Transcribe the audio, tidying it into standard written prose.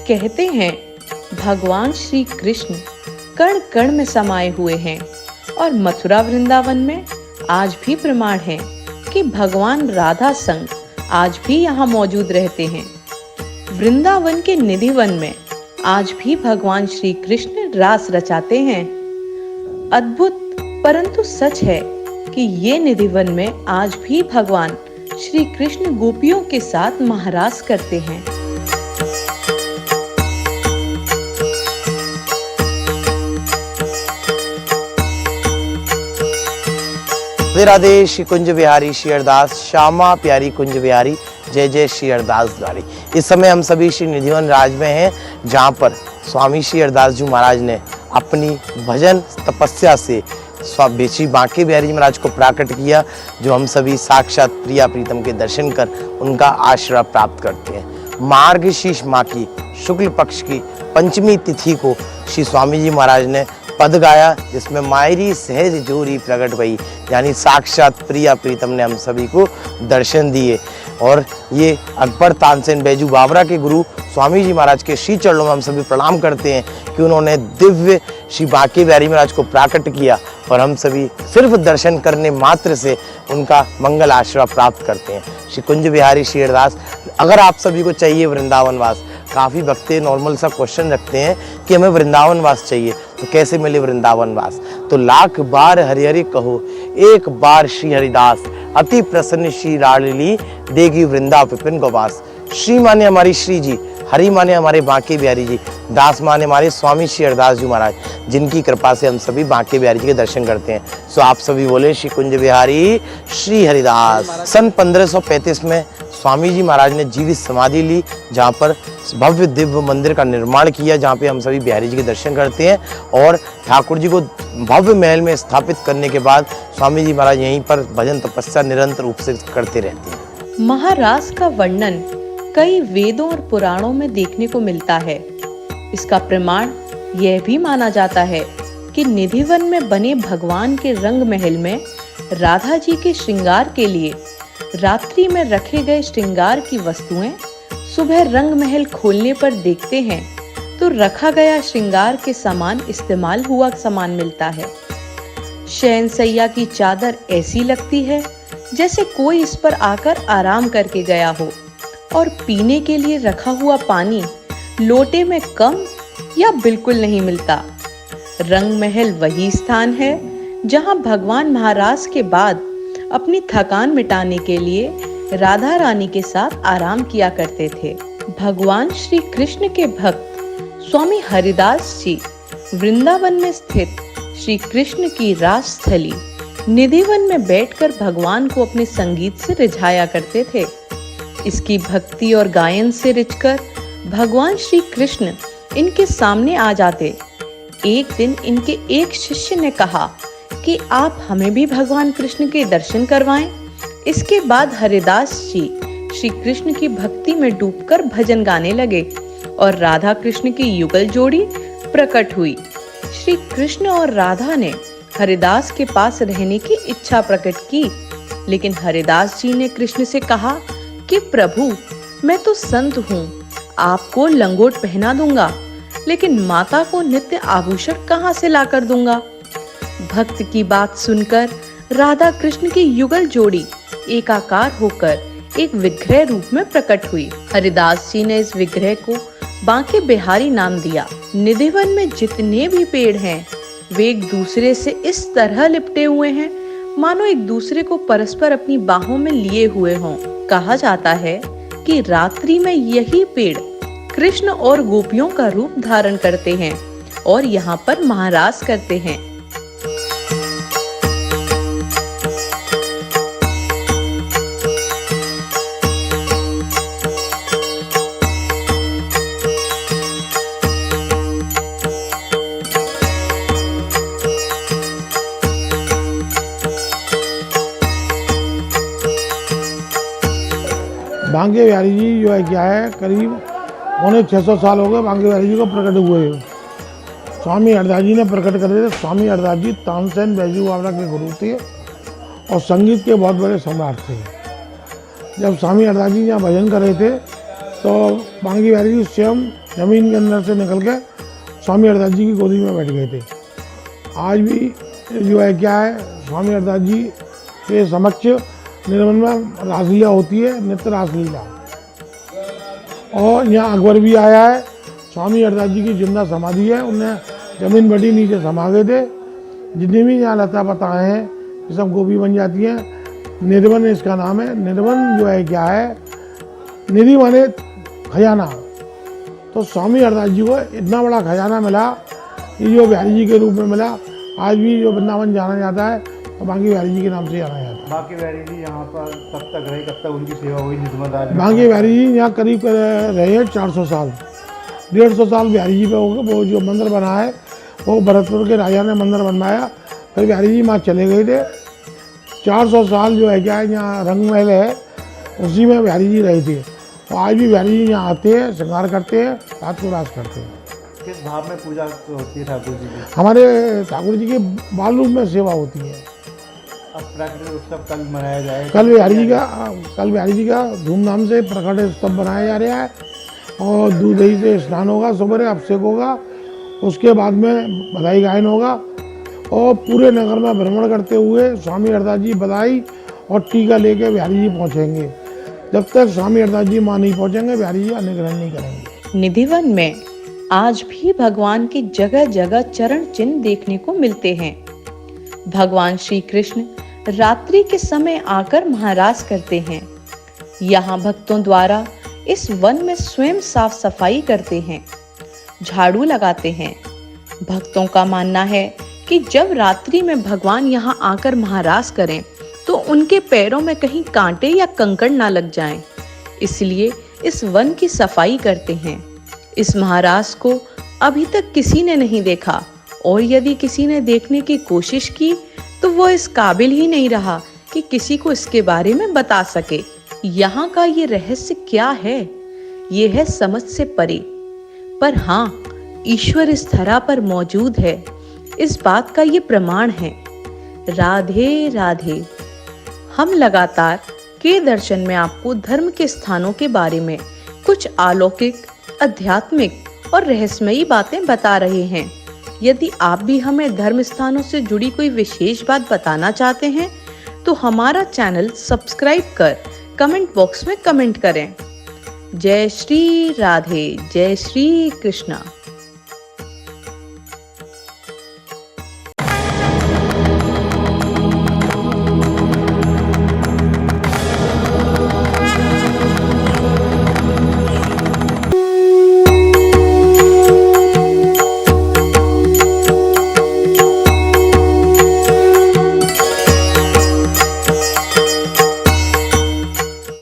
कहते हैं भगवान श्री कृष्ण कण कण में समाये हुए हैं और मथुरा वृंदावन में आज भी प्रमाण है कि भगवान राधा संग आज भी यहाँ मौजूद रहते हैं। वृंदावन के निधिवन में आज भी भगवान श्री कृष्ण रास रचाते हैं। अद्भुत परंतु सच है कि ये निधिवन में आज भी भगवान श्री कृष्ण गोपियों के साथ महारास करते हैं। राधे श्री कुंज बिहारी श्री अरदास श्यामा प्यारी कुंज बिहारी जय जय श्री अरदास द्वारी। इस समय हम सभी श्री निधिवन राज में हैं, जहाँ पर स्वामी श्री अरदास जी महाराज ने अपनी भजन तपस्या से श्री बांके बिहारी जी महाराज को प्राकट किया, जो हम सभी साक्षात प्रिया प्रीतम के दर्शन कर उनका आशीर्वाद प्राप्त करते हैं। मार्गशीर्ष माह की शुक्ल पक्ष की पंचमी तिथि को श्री स्वामी जी महाराज ने पद गाया, जिसमें मायरी सहज जोरी प्रकट भई, यानी साक्षात प्रिया प्रीतम ने हम सभी को दर्शन दिए। और ये अकबर तानसेन बैजू बावरा के गुरु स्वामी जी महाराज के श्री चरणों में हम सभी प्रणाम करते हैं कि उन्होंने दिव्य श्री बांके बिहारी महाराज को प्राकट किया और हम सभी सिर्फ दर्शन करने मात्र से उनका मंगल आशीर्वाद प्राप्त करते हैं। श्री कुंज बिहारी श्री अरदास। अगर आप सभी को चाहिए वृंदावन वास, काफ़ी भक्त नॉर्मल सा क्वेश्चन रखते हैं कि हमें वृंदावन वास चाहिए, तो कैसे मिले वृंदावन वास? तो लाख बार हरि हरि कहो, एक बार श्री हरिदास, अति प्रसन्न श्री लाडली देगी वृंदा विपिन गोवास। श्री माने हमारी श्री जी, हरि माने हमारे बांके बिहारी जी, दास माने हमारे स्वामी श्री अरदास जी महाराज, जिनकी कृपा से हम सभी बांके बिहारी जी के दर्शन करते हैं। सो आप सभी बोले श्री कुंज बिहारी श्री हरिदास। सन 1535 में स्वामी जी महाराज ने जीवित समाधि ली, जहाँ पर भव्य दिव्य मंदिर का निर्माण किया, जहाँ पे हम सभी बिहारी जी के दर्शन करते हैं। और ठाकुर जी को भव्य महल में स्थापित करने के बाद स्वामी जी महाराज यहीं पर भजन तपस्या निरंतर रूप से करते रहते हैं। महारास का वर्णन कई वेदों और पुराणों में देखने को मिलता है। इसका प्रमाण यह भी माना जाता है कि निधिवन में बने भगवान के रंग महल में राधा जी के श्रृंगार के लिए रात्रि में रखे गए श्रृंगार की वस्तुएं सुबह रंग महल खोलने पर देखते हैं तो रखा गया श्रृंगार के सामान इस्तेमाल हुआ सामान मिलता है। शयनसैया की चादर ऐसी लगती है जैसे कोई इस पर आकर आराम करके गया हो, और पीने के लिए रखा हुआ पानी लोटे में कम या बिल्कुल नहीं मिलता। रंग महल वही स्थान है जहां भगवान महारास के बाद अपनी थकान मिटाने के लिए राधा रानी के साथ आराम किया करते थे। भगवान श्री कृष्ण के भक्त स्वामी हरिदास जी वृंदावन में स्थित श्री कृष्ण की रास स्थली निधिवन में बैठकर भगवान को अपने संगीत से रिझाया करते थे। इसकी भक्ति और गायन से रिझकर भगवान श्री कृष्ण इनके सामने आ जाते। एक दिन इनके एक शिष्य ने कहा कि आप हमें भी भगवान कृष्ण के दर्शन करवाएं। इसके बाद हरिदास जी श्री कृष्ण की भक्ति में डूबकर भजन गाने लगे और राधा कृष्ण की युगल जोड़ी प्रकट हुई। श्री कृष्ण और राधा ने हरिदास के पास रहने की इच्छा प्रकट की, लेकिन हरिदास जी ने कृष्ण से कहा कि प्रभु, मैं तो संत हूँ, आपको लंगोट पहना दूंगा, लेकिन माता को नित्य आभूषण कहाँ से लाकर दूंगा? भक्त की बात सुनकर राधा कृष्ण की युगल जोड़ी एकाकार होकर एक विग्रह रूप में प्रकट हुई। हरिदास जी ने इस विग्रह को बांके बिहारी नाम दिया। निधिवन में जितने भी पेड़ हैं वे एक दूसरे से इस तरह लिपटे हुए हैं मानो एक दूसरे को परस्पर अपनी बाहों में लिए हुए हों। कहा जाता है कि रात्रि में यही पेड़ कृष्ण और गोपियों का रूप धारण करते हैं और यहाँ पर महारास करते हैं। बांके बिहारी जी जो है क्या है, करीब 650 साल हो गए बांके बिहारी जी को प्रकट हुए। स्वामी हरदास जी ने प्रकट करे थे। स्वामी हरदास जी तानसेन बैजू बावरा के गुरु थे और संगीत के बहुत बड़े सम्राट थे। जब स्वामी हरदास जी यहाँ भजन कर रहे थे तो बांकी बिहारी जी स्वयं जमीन के अंदर से निकल के स्वामी हरदास जी की गोदी में बैठ गए थे। आज भी जो है क्या है, स्वामी हरदास जी के समक्ष निर्वन में रासलीला होती है, नित्य रासलीला। और यहाँ अकबर भी आया है। स्वामी हरदास जी की जिंदा समाधि है, उन्हें जमीन बटी नीचे समा गए थे। जितनी भी यहाँ लता पताएँ हैं ये सब गोभी बन जाती हैं। निर्वन इसका नाम है। निर्वन जो है क्या है, निधि माने खजाना। तो स्वामी हरदास जी को इतना बड़ा खजाना मिला, ये जो बिहारी जी के रूप में मिला। आज भी जो वृंदावन जाना जाता है तो बांकी बिहारी जी के नाम से जाना जाता है। बांकी बिहारी जी यहाँ पर कब तक रहे, कब तक उनकी सेवा हुई निधिवन राज में? बांकी बिहारी जी यहाँ करीब रहे हैं 400 साल। 150 साल बिहारी जी पे हो गए। वो जो मंदिर बना है वो भरतपुर के राजा ने मंदिर बनवाया, फिर बिहारी जी वहाँ चले गए थे। 400 साल जो है क्या है, यहाँ रंग महल है, उसी में बिहारी जी रहे थे। और आज भी बिहारी जी यहाँ आते हैं, श्रृंगार करते हैं, रात को रास करते हैं। किस भाव में पूजा होती है ठाकुर जी की? हमारे ठाकुर जी के बाल रूप में सेवा होती है। अब प्राकृतिक उत्सव कल मनाया जाएगा। कल बिहारी जी का धूमधाम से प्रकट उत्सव बनाया जा रहा है और दूध दही से स्नान होगा, सुबह अभिषेक होगा, उसके बाद में बधाई गायन होगा और पूरे नगर में भ्रमण करते हुए स्वामी हरदास जी बधाई और टीका लेके बिहारी जी पहुँचेंगे। जब तक स्वामी हरदास जी माँ नहीं पहुँचेंगे बिहारी जी अनुग्रहण नहीं करेंगे। निधिवन में आज भी भगवान के जगह जगह चरण चिन्ह देखने को मिलते हैं। भगवान श्री कृष्ण रात्रि के समय आकर महाराज करते हैं। यहाँ भक्तों द्वारा इस वन में स्वयं साफ सफाई करते हैं, झाड़ू लगाते हैं। भक्तों का मानना है कि जब रात्रि में भगवान यहाँ आकर महाराज करें तो उनके पैरों में कहीं कांटे या कंकड़ ना लग जाएं, इसलिए इस वन की सफाई करते हैं। इस महाराज को अभी तक किसी ने नहीं देखा और यदि किसी ने देखने की कोशिश की तो वो इस काबिल ही नहीं रहा कि किसी को इसके बारे में बता सके। यहाँ का ये रहस्य क्या है, ये है समझ से परे। पर हाँ, ईश्वर इस धरा पर मौजूद है, इस बात का ये प्रमाण है। राधे राधे। हम लगातार के दर्शन में आपको धर्म के स्थानों के बारे में कुछ अलौकिक, आध्यात्मिक और रहस्यमयी बातें बता रहे हैं। यदि आप भी हमें धर्म स्थानों से जुड़ी कोई विशेष बात बताना चाहते हैं तो हमारा चैनल सब्सक्राइब कर कमेंट बॉक्स में कमेंट करें। जय श्री राधे, जय श्री कृष्णा।